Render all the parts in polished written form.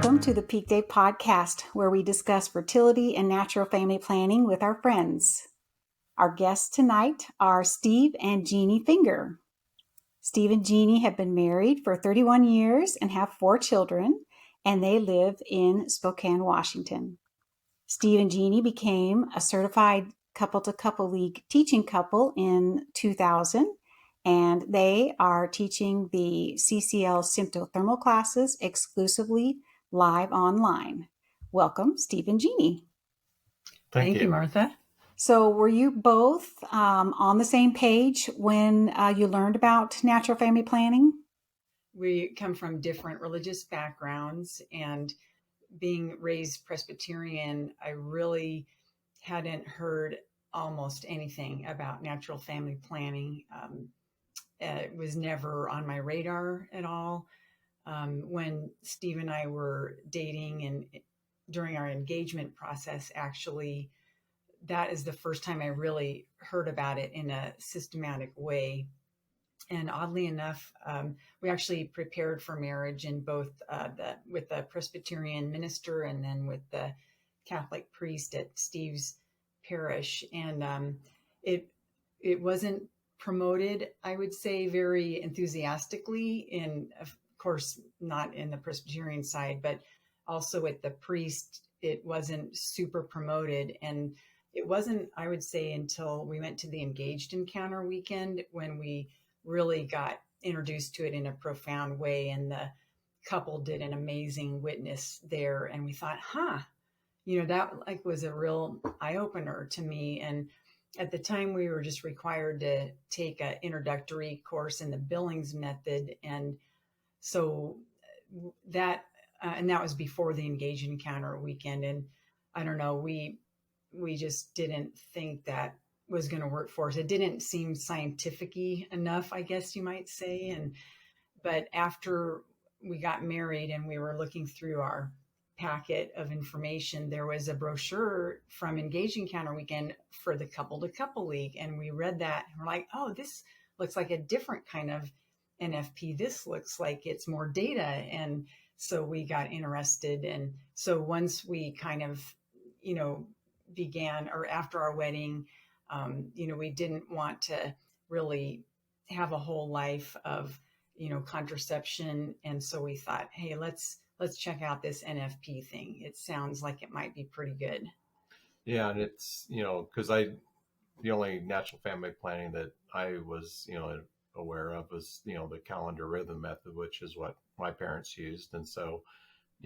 Welcome to the PeakDay Podcast, where we discuss fertility and natural family planning with our friends. Our guests tonight are Steve and Jeanne Finger. Steve and Jeanne have been married for 31 years and have 4 children, and they live in Spokane, Washington. Steve and Jeanne became a certified couple-to-couple league teaching couple in 2000, and they are teaching the CCL symptothermal classes exclusively live online. Welcome, Steve and Jeanne. Thank you, Martha. So were you both on the same page when you learned about natural family planning? We come from different religious backgrounds, and being raised Presbyterian, I really hadn't heard almost anything about natural family planning. It was never on my radar at all. When Steve and I were dating and during our engagement process, actually, that is the first time I really heard about it in a systematic way. And oddly enough, we actually prepared for marriage in both with the Presbyterian minister and then with the Catholic priest at Steve's parish. And it wasn't promoted, I would say, very enthusiastically, of course, not in the Presbyterian side, but also with the priest, it wasn't super promoted. And it wasn't, I would say, until we went to the Engaged Encounter weekend when we really got introduced to it in a profound way. And the couple did an amazing witness there. And we thought, that was a real eye opener to me. And at the time we were just required to take an introductory course in the Billings method. And so that was before the Engaged Encounter weekend. And I don't know, we just didn't think that was going to work for us. It didn't seem scientific-y enough, I guess you might say. But after we got married and we were looking through our packet of information, there was a brochure from Engaged Encounter weekend for the couple-to-couple league. And we read that and we're like, oh, this looks like a different kind of NFP. This looks like it's more data. And so we got interested. And so once we kind of, began, or after our wedding, we didn't want to really have a whole life of, contraception. And so we thought, hey, let's check out this NFP thing. It sounds like it might be pretty good. Yeah. And it's, because the only natural family planning that I was, aware of was, the calendar rhythm method, which is what my parents used. And so,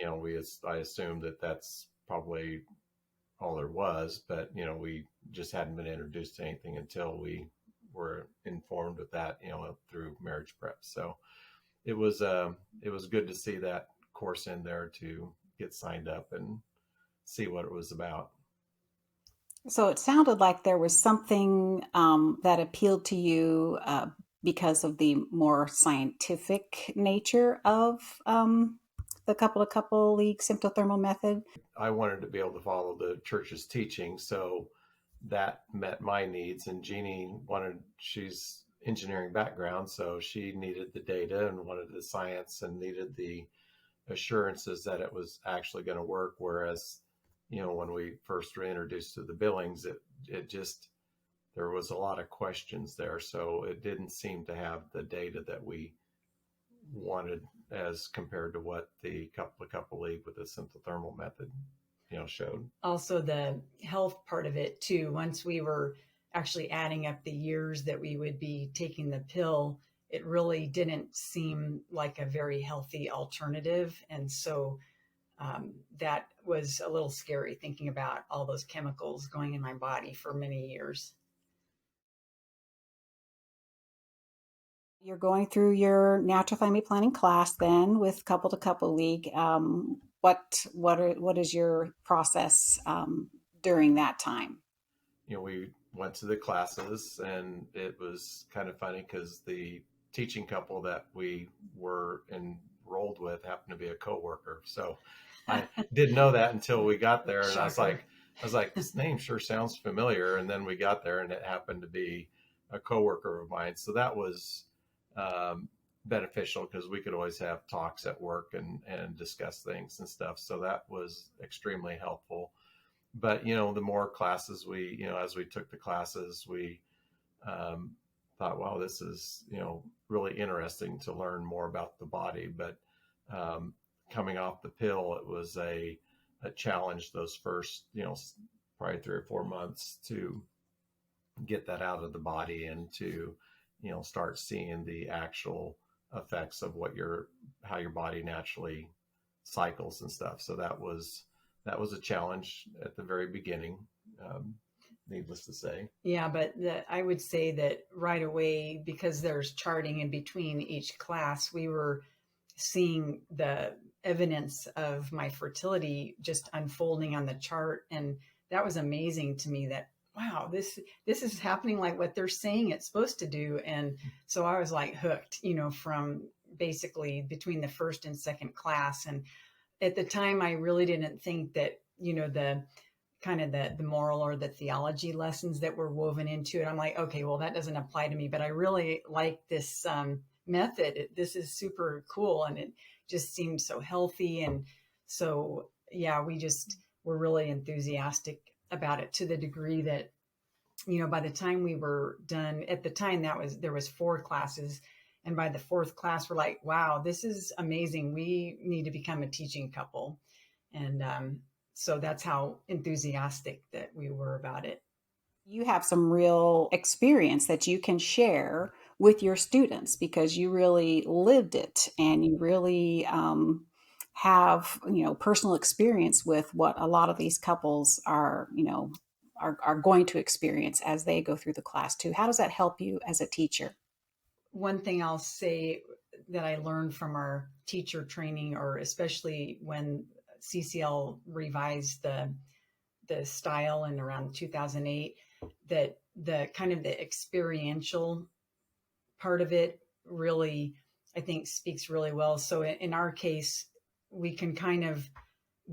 I assumed that that's probably all there was, but, we just hadn't been introduced to anything until we were informed of that, through marriage prep. So it was good to see that course in there to get signed up and see what it was about. So it sounded like there was something that appealed to you because of the more scientific nature of the couple-to-couple league symptothermal method. I wanted to be able to follow the church's teaching, so that met my needs. And Jeanne she's engineering background, so she needed the data and wanted the science and needed the assurances that it was actually going to work. Whereas, when we first were introduced to the Billings, it just, there was a lot of questions there. So it didn't seem to have the data that we wanted as compared to what the couple league with the symptothermal method, showed. Also the health part of it too. Once we were actually adding up the years that we would be taking the pill, it really didn't seem like a very healthy alternative. And so that was a little scary, thinking about all those chemicals going in my body for many years. You're going through your natural family planning class then with couple-to-couple league. What is your process during that time? We went to the classes, and it was kind of funny because the teaching couple that we were enrolled with happened to be a coworker. So I didn't know that until we got there, and I was like, this name sure sounds familiar. And then we got there, and it happened to be a coworker of mine. So that was beneficial because we could always have talks at work and discuss things and stuff. So that was extremely helpful. But, the more classes as we took the classes, we thought, wow, this is, really interesting to learn more about the body. But coming off the pill, it was a challenge those first, probably 3 or 4 months to get that out of the body and to, start seeing the actual effects of how your body naturally cycles and stuff. So that was a challenge at the very beginning, needless to say. Yeah, but I would say that right away, because there's charting in between each class, we were seeing the evidence of my fertility just unfolding on the chart. And that was amazing to me that, wow, this is happening like what they're saying it's supposed to do. And so I was like hooked, from basically between the first and second class. And at the time, I really didn't think that, the kind of the moral or the theology lessons that were woven into it. I'm like, okay, well, that doesn't apply to me, but I really like this method. This is super cool. And it just seemed so healthy. And so, yeah, we just were really enthusiastic about it to the degree that, by the time we were done, at the time there was 4 classes. And by the 4th class, we're like, wow, this is amazing. We need to become a teaching couple. And so that's how enthusiastic that we were about it. You have some real experience that you can share with your students because you really lived it and you really have, personal experience with what a lot of these couples are going to experience as they go through the class too. How does that help you as a teacher? One thing I'll say that I learned from our teacher training, or especially when CCL revised the style in around 2008, that the kind of the experiential part of it really, I think, speaks really well. So in our case, we can kind of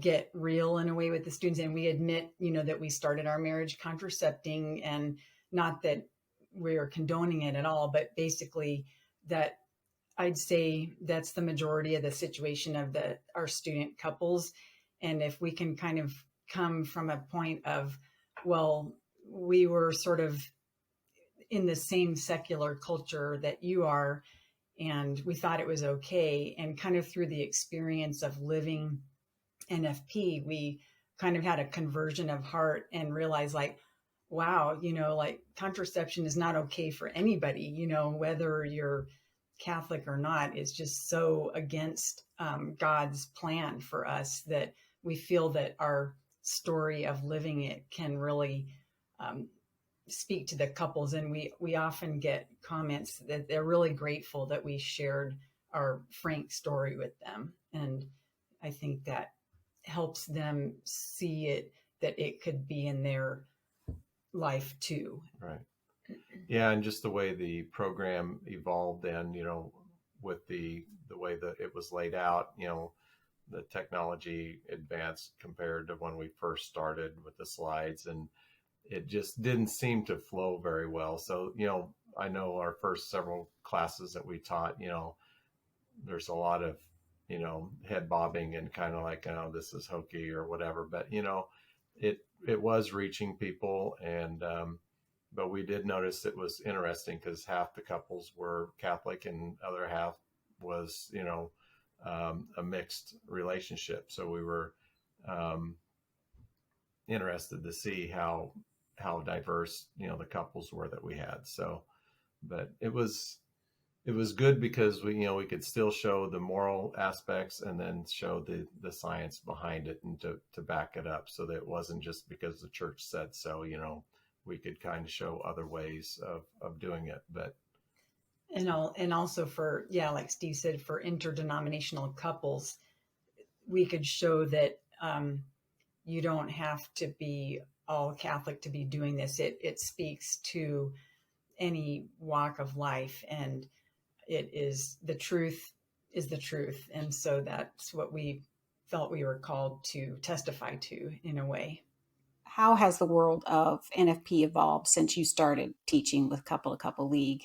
get real in a way with the students, and we admit, that we started our marriage contracepting, and not that we're condoning it at all, but basically that I'd say that's the majority of the situation of our student couples. And if we can kind of come from a point of, well, we were sort of in the same secular culture that you are, and we thought it was okay. And kind of through the experience of living NFP, we kind of had a conversion of heart and realized like, wow, like contraception is not okay for anybody, whether you're Catholic or not. It's just so against God's plan for us that we feel that our story of living it can really speak to the couples. And we often get comments that they're really grateful that we shared our frank story with them. And I think that helps them see it, that it could be in their life too. Right. Yeah. And just the way the program evolved then, with the way that it was laid out, the technology advanced compared to when we first started with the slides, and it just didn't seem to flow very well. So, I know our first several classes that we taught, there's a lot of, head bobbing and kind of like, oh, this is hokey or whatever. But, it was reaching people. And, but we did notice it was interesting because half the couples were Catholic and other half was, a mixed relationship. So we were interested to see how diverse, the couples were that we had. So, but it was good because we could still show the moral aspects and then show the science behind it and to back it up, so that it wasn't just because the church said so. We could kind of show other ways of doing it. But and also for, like Steve said, for interdenominational couples, we could show that you don't have to be all Catholic to be doing this. It speaks to any walk of life, and it is the truth is the truth. And so that's what we felt we were called to testify to in a way. How has the world of NFP evolved since you started teaching with Couple to Couple League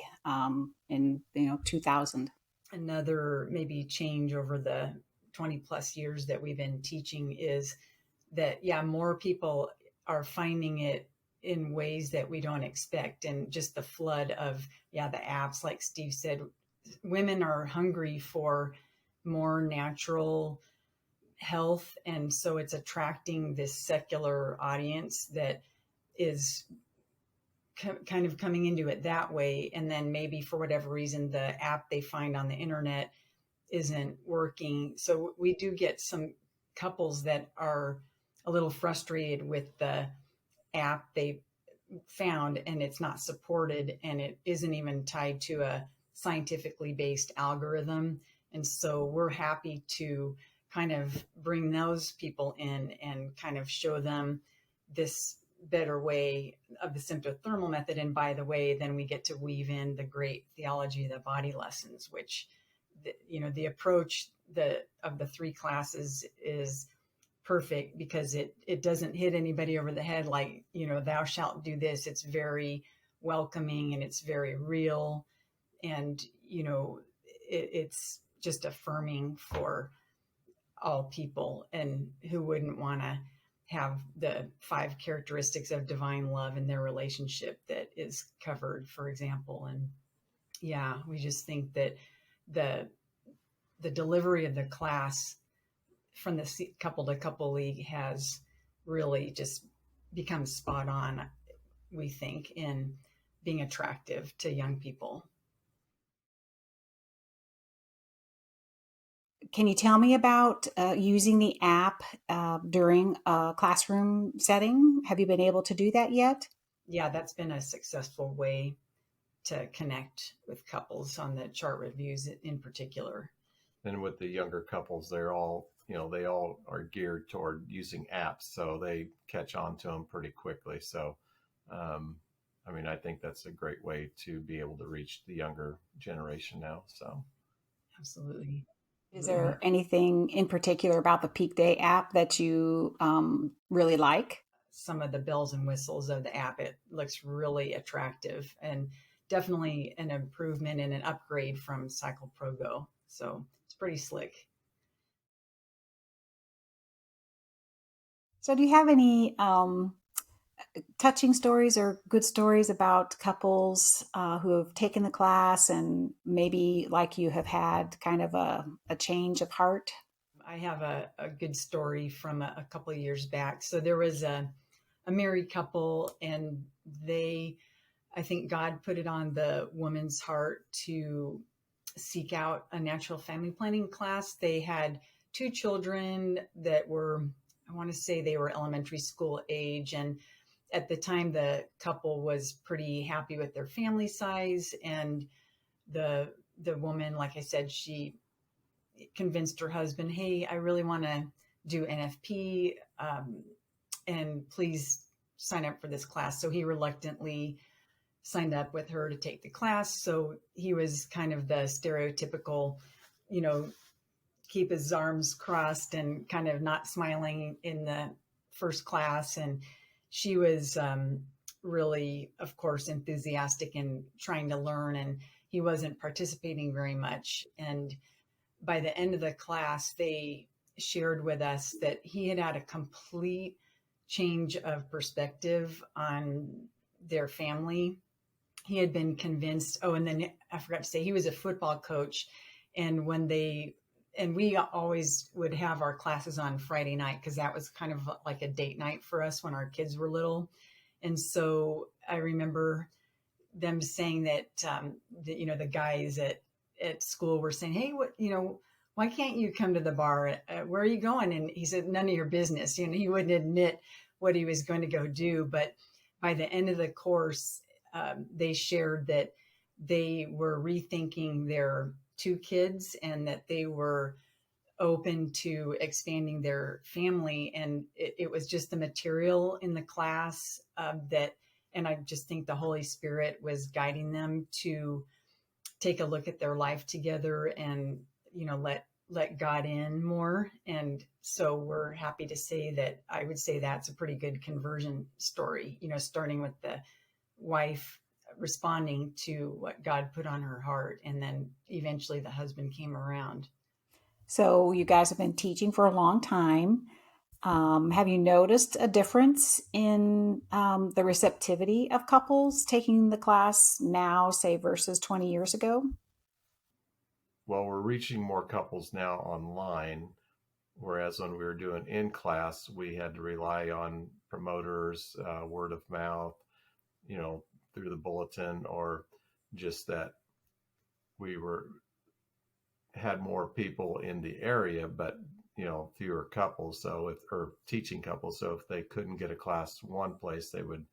in 2000? another maybe change over the 20 plus years that we've been teaching is that, yeah, more people are finding it in ways that we don't expect. And just the flood of, yeah, the apps, like Steve said, women are hungry for more natural health. And so it's attracting this secular audience that is kind of coming into it that way. And then maybe for whatever reason, the app they find on the internet isn't working. So we do get some couples that are a little frustrated with the app they found and it's not supported and it isn't even tied to a scientifically based algorithm. And so we're happy to kind of bring those people in and kind of show them this better way of the symptothermal method. And by the way, then we get to weave in the great theology of the body lessons, which the approach of the 3 classes is perfect because it doesn't hit anybody over the head like, thou shalt do this. It's very welcoming and it's very real. And, it's just affirming for all people, and who wouldn't want to have the 5 characteristics of divine love in their relationship that is covered, for example. And yeah, we just think that the delivery of the class from the couple to couple league has really just become spot on, we think, in being attractive to young people. Can you tell me about using the app during a classroom setting? Have you been able to do that yet? Yeah, that's been a successful way to connect with couples on the chart reviews in particular. And with the younger couples, they're all, they all are geared toward using apps, so they catch on to them pretty quickly. So, I think that's a great way to be able to reach the younger generation now. So, absolutely. Is there anything in particular about the PeakDay app that you really like? Some of the bells and whistles of the app, it looks really attractive and definitely an improvement and an upgrade from Cycle Pro Go. So it's pretty slick. So do you have any touching stories or good stories about couples who have taken the class and maybe like you have had kind of a change of heart? I have a good story from a couple of years back. So there was a married couple, and I think God put it on the woman's heart to seek out a natural family planning class. They had 2 children that were, I want to say they were elementary school age. And at the time, the couple was pretty happy with their family size. And the woman, like I said, she convinced her husband, hey, I really want to do NFP, and please sign up for this class. So he reluctantly signed up with her to take the class. So he was kind of the stereotypical, keep his arms crossed and kind of not smiling in the first class. And she was really, of course, enthusiastic and trying to learn, and he wasn't participating very much. And by the end of the class, they shared with us that he had a complete change of perspective on their family. He had been convinced. Oh, and then I forgot to say, he was a football coach. And we always would have our classes on Friday night because that was kind of like a date night for us when our kids were little. And so I remember them saying that, the guys at school were saying, hey, why can't you come to the bar? Where are you going? And he said, none of your business. He wouldn't admit what he was going to go do. But by the end of the course, they shared that they were rethinking their 2 kids and that they were open to expanding their family. And it was just the material in the class and I just think the Holy Spirit was guiding them to take a look at their life together and, let God in more. And so we're happy to say that I would say that's a pretty good conversion story, starting with the wife responding to what God put on her heart. And then eventually the husband came around. So you guys have been teaching for a long time. Have you noticed a difference in the receptivity of couples taking the class now, say, versus 20 years ago? Well, we're reaching more couples now online, whereas when we were doing in class, we had to rely on promoters, word of mouth, through the bulletin, or just that we had more people in the area, but fewer couples. Or teaching couples. So if they couldn't get a class one place, they would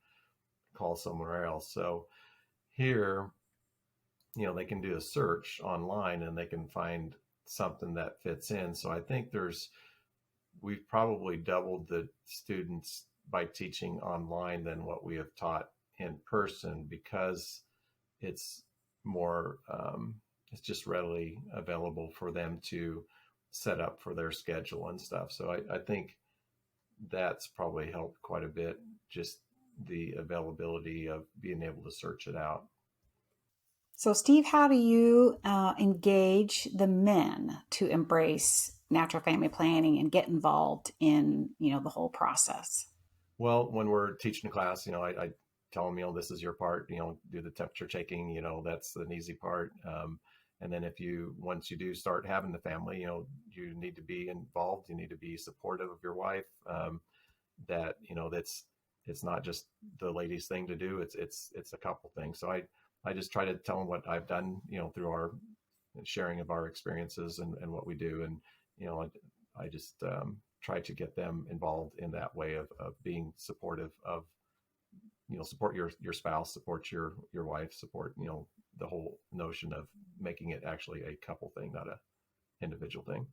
call somewhere else. So here, they can do a search online and they can find something that fits in. So I think we've probably doubled the students by teaching online than what we have taught in person, because it's more, it's just readily available for them to set up for their schedule and stuff. So I think that's probably helped quite a bit, just the availability of being able to search it out. So, Steve, how do you engage the men to embrace natural family planning and get involved in, the whole process? Well, when we're teaching a class, I tell them, this is your part, do the temperature taking, that's an easy part. And then once you do start having the family, you need to be involved. You need to be supportive of your wife. It's not just the ladies' thing to do. It's a couple thing. So I just try to tell them what I've done, through our sharing of our experiences and what we do. And, I just try to get them involved in that way of being supportive of, support your spouse, support your wife, support, the whole notion of making it actually a couple thing, not a individual thing.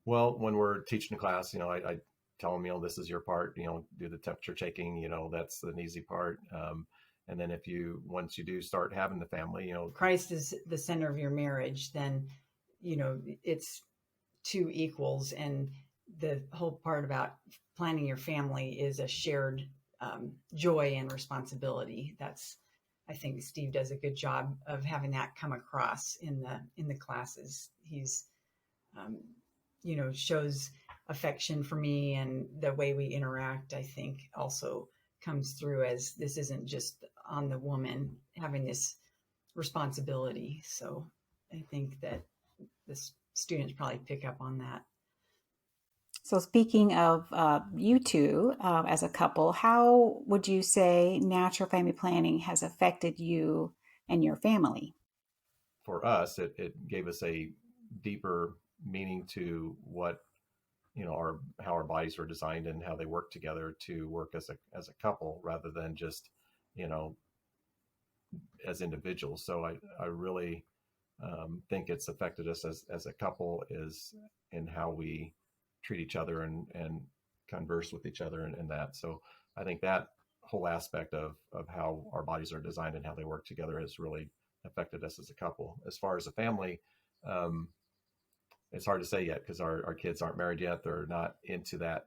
Well, when we're teaching a class, I tell them, this is your part, do the temperature taking, that's an easy part. And then once you do start having the family, Christ is the center of your marriage, then, it's two equals. And the whole part about planning your family is a shared joy and responsibility. I think Steve does a good job of having that come across in the classes. He's, shows affection for me, and the way we interact, I think, also comes through, as this isn't just on the woman having this responsibility. So I think that the students probably pick up on that. So speaking of you two as a couple, how would you say natural family planning has affected you and your family? For us, it gave us a deeper meaning to what, how our bodies are designed and how they work together to work as a couple, rather than just, as individuals. So I really think it's affected us as a couple, is in how we treat each other and converse with each other and that. So I think that whole aspect of how our bodies are designed and how they work together has really affected us as a couple. As far as a family, it's hard to say yet, because our kids aren't married yet. They're not into that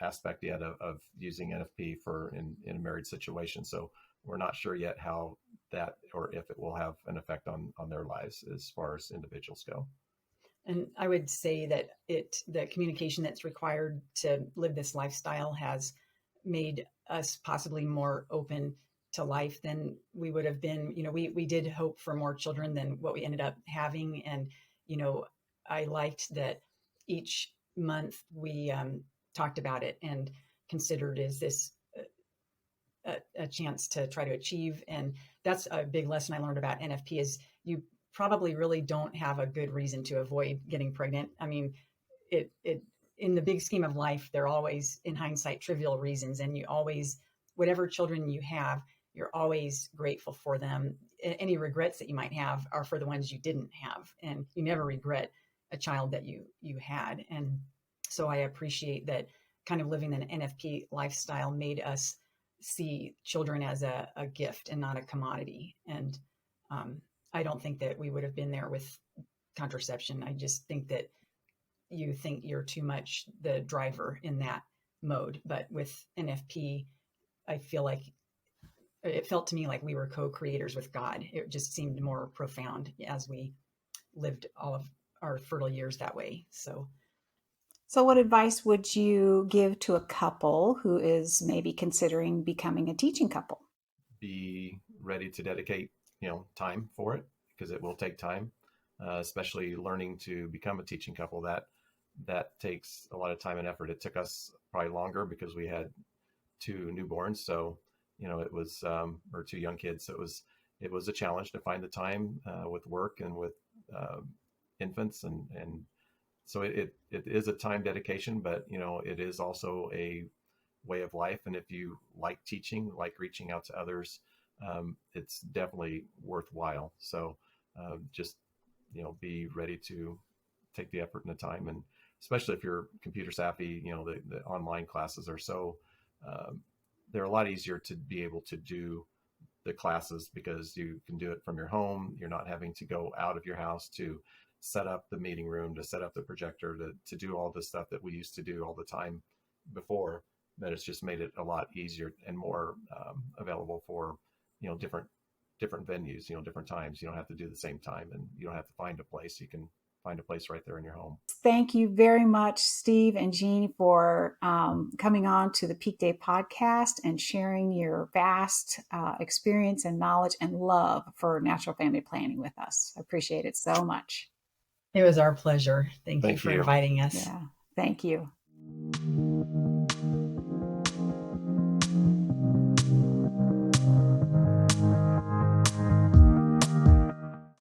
aspect yet of using NFP in a married situation. So we're not sure yet how that, or if it will have an effect on their lives as far as individuals go. And I would say that the communication that's required to live this lifestyle has made us possibly more open to life than we would have been. We did hope for more children than what we ended up having. And, I liked that each month we talked about it and considered, is this a chance to try to achieve? And that's a big lesson I learned about NFP, is you probably really don't have a good reason to avoid getting pregnant. I mean, it in the big scheme of life, they're always, in hindsight, trivial reasons. And you always, whatever children you have, you're always grateful for them. Any regrets that you might have are for the ones you didn't have. And you never regret a child that you had. And so I appreciate that kind of living an NFP lifestyle made us see children as a gift and not a commodity. And I don't think that we would have been there with contraception. I just think that you think you're too much the driver in that mode. But with NFP, I feel like it felt to me like we were co-creators with God. It just seemed more profound as we lived all of our fertile years that way. So what advice would you give to a couple who is maybe considering becoming a teaching couple? Be ready to dedicate, time for it, because it will take time, especially learning to become a teaching couple. That takes a lot of time and effort. It took us probably longer because we had 2 newborns. So, it was, or 2 young kids. So it was a challenge to find the time with work and with infants. And so it is a time dedication, but, it is also a way of life. And if you like teaching, like reaching out to others, it's definitely worthwhile. So just, be ready to take the effort and the time. And especially if you're computer savvy, the online classes are so, they're a lot easier to be able to do the classes because you can do it from your home. You're not having to go out of your house to set up the meeting room, to set up the projector, to do all the stuff that we used to do all the time before. That it's just made it a lot easier and more available for, different venues, different times. You don't have to do the same time, and you don't have to find a place. You can find a place right there in your home. Thank you very much, Steve and Jeanne, for coming on to the PeakDay Podcast and sharing your vast experience and knowledge and love for natural family planning with us. I appreciate it so much. it was our pleasure. Thank you for inviting us. Yeah, thank you.